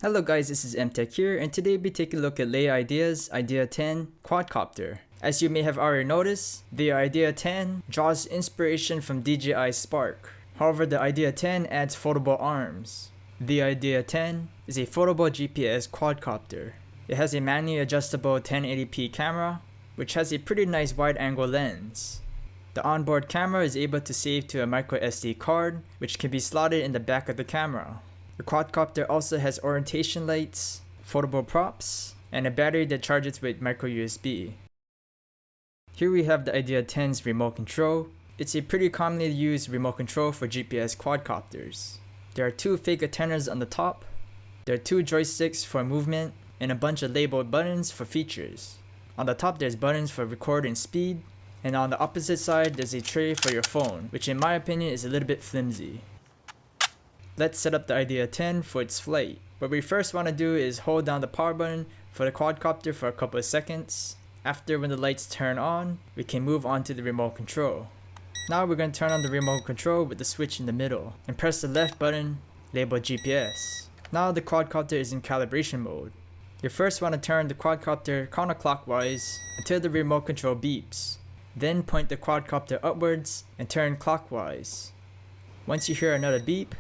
Hello guys, this is MTech here, and today we'll be taking a look at Leia Idea's Idea 10 Quadcopter. As you may have already noticed, the Idea 10 draws inspiration from DJI's Spark. However, the Idea 10 adds foldable arms. The Idea 10 is a foldable GPS quadcopter. It has a manually adjustable 1080p camera, which has a pretty nice wide-angle lens. The onboard camera is able to save to a micro SD card, which can be slotted in the back of the camera. The quadcopter also has orientation lights, foldable props, and a battery that charges with micro USB. Here we have the Idea 10's remote control. It's a pretty commonly used remote control for GPS quadcopters. There are two fake antennas on the top, there are two joysticks for movement, and a bunch of labeled buttons for features. On the top there's buttons for record and speed, and on the opposite side there's a tray for your phone, which in my opinion is a little bit flimsy. Let's set up the Idea 10 for its flight. What we first want to do is hold down the power button for the quadcopter for a couple of seconds. After, when the lights turn on, we can move on to the remote control. Now we're going to turn on the remote control with the switch in the middle and press the left button labeled GPS. Now the quadcopter is in calibration mode. You first want to turn the quadcopter counterclockwise until the remote control beeps. Then point the quadcopter upwards and turn clockwise. Once you hear another beep,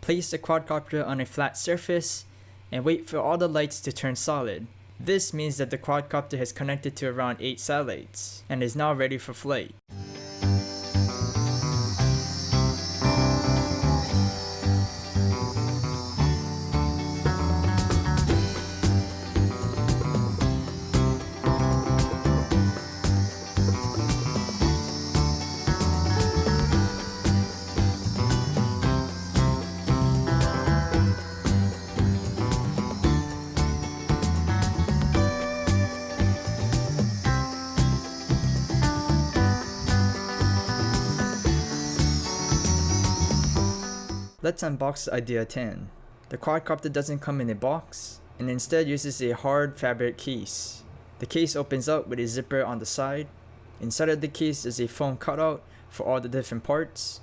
place the quadcopter on a flat surface and wait for all the lights to turn solid. This means that the quadcopter has connected to around 8 satellites and is now ready for flight. Let's unbox the Idea 10. The quadcopter doesn't come in a box and instead uses a hard fabric case. The case opens up with a zipper on the side. Inside of the case is a foam cutout for all the different parts.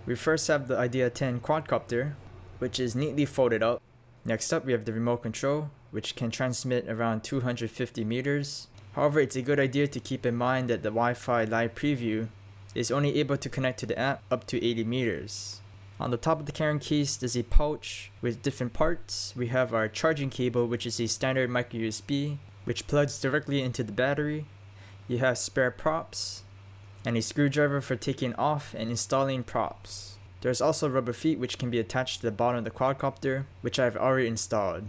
We first have the Idea 10 quadcopter, which is neatly folded up. Next up we have the remote control, which can transmit around 250 meters. However, it's a good idea to keep in mind that the Wi-Fi live preview is only able to connect to the app up to 80 meters. On the top of the carrying case, there's a pouch with different parts. We have our charging cable, which is a standard micro USB, which plugs directly into the battery. You have spare props, and a screwdriver for taking off and installing props. There's also rubber feet which can be attached to the bottom of the quadcopter, which I've already installed.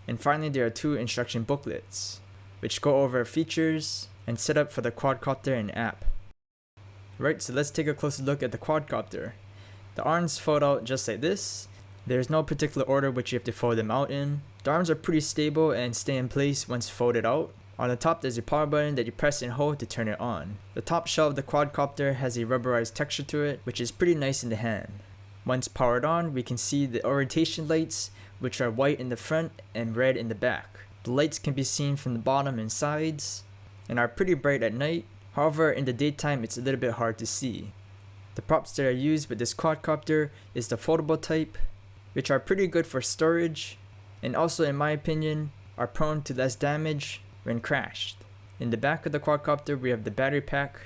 And finally, there are two instruction booklets, which go over features and setup for the quadcopter and app. Right, so let's take a closer look at the quadcopter. The arms fold out just like this. There's no particular order which you have to fold them out in. The arms are pretty stable and stay in place once folded out. On the top there's a power button that you press and hold to turn it on. The top shell of the quadcopter has a rubberized texture to it, which is pretty nice in the hand. Once powered on, we can see the orientation lights, which are white in the front and red in the back. The lights can be seen from the bottom and sides and are pretty bright at night. However, in the daytime it's a little bit hard to see. The props that are used with this quadcopter is the foldable type, which are pretty good for storage and also, in my opinion, are prone to less damage when crashed. In the back of the quadcopter we have the battery pack,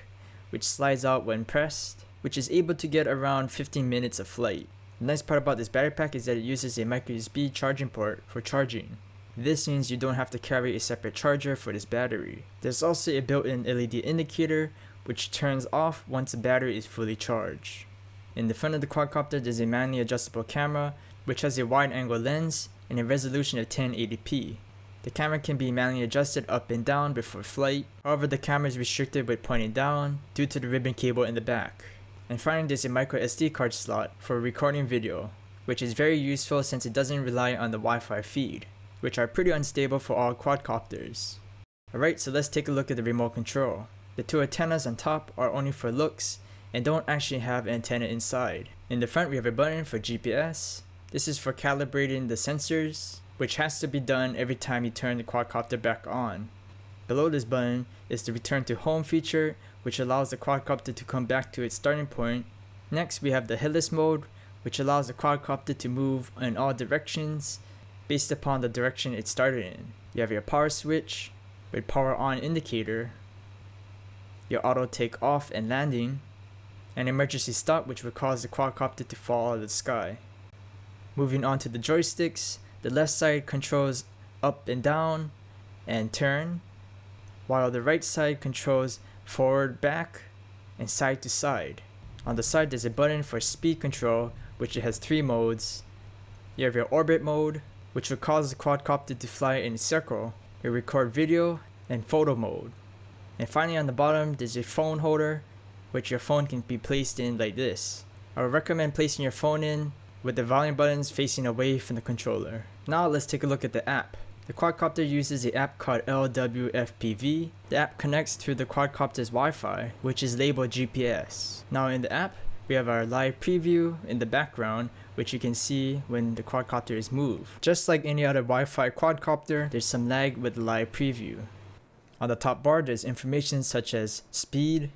which slides out when pressed, which is able to get around 15 minutes of flight. The nice part about this battery pack is that it uses a micro USB charging port for charging. This means you don't have to carry a separate charger for this battery. There's also a built-in LED indicator which turns off once the battery is fully charged. In the front of the quadcopter there's a manually adjustable camera which has a wide-angle lens and a resolution of 1080p. The camera can be manually adjusted up and down before flight. However, the camera is restricted with pointing down due to the ribbon cable in the back. And finally, there's a micro SD card slot for recording video, which is very useful since it doesn't rely on the Wi-Fi feed, which are pretty unstable for all quadcopters. Alright, so let's take a look at the remote control. The two antennas on top are only for looks and don't actually have an antenna inside. In the front we have a button for GPS. This is for calibrating the sensors, which has to be done every time you turn the quadcopter back on. Below this button is the return to home feature, which allows the quadcopter to come back to its starting point. Next we have the headless mode, which allows the quadcopter to move in all directions based upon the direction it started in. You have your power switch with power on indicator, your auto take off and landing, and emergency stop, which will cause the quadcopter to fall out of the sky. Moving on to the joysticks, the left side controls up and down and turn, while the right side controls forward, back, and side to side. On the side there's a button for speed control, which it has 3 modes. You have your orbit mode, which will cause the quadcopter to fly in a circle, your record video, and photo mode. And finally on the bottom there's a phone holder, which your phone can be placed in like this. I would recommend placing your phone in with the volume buttons facing away from the controller. Now let's take a look at the app. The quadcopter uses an app called LWFPV. The app connects to the quadcopter's Wi-Fi, which is labeled GPS. Now in the app, we have our live preview in the background, which you can see when the quadcopter is moved. Just like any other Wi-Fi quadcopter, there's some lag with the live preview. On the top bar, there's information such as speed,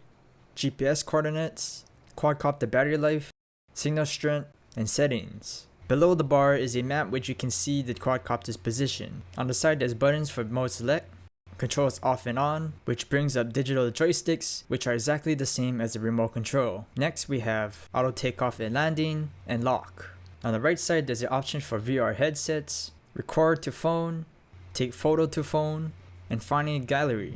GPS coordinates, quadcopter battery life, signal strength, and settings. Below the bar is a map which you can see the quadcopter's position. On the side there's buttons for mode select, controls off and on, which brings up digital joysticks, which are exactly the same as the remote control. Next we have auto takeoff and landing, and lock. On the right side there's an option for VR headsets, record to phone, take photo to phone, and finally gallery.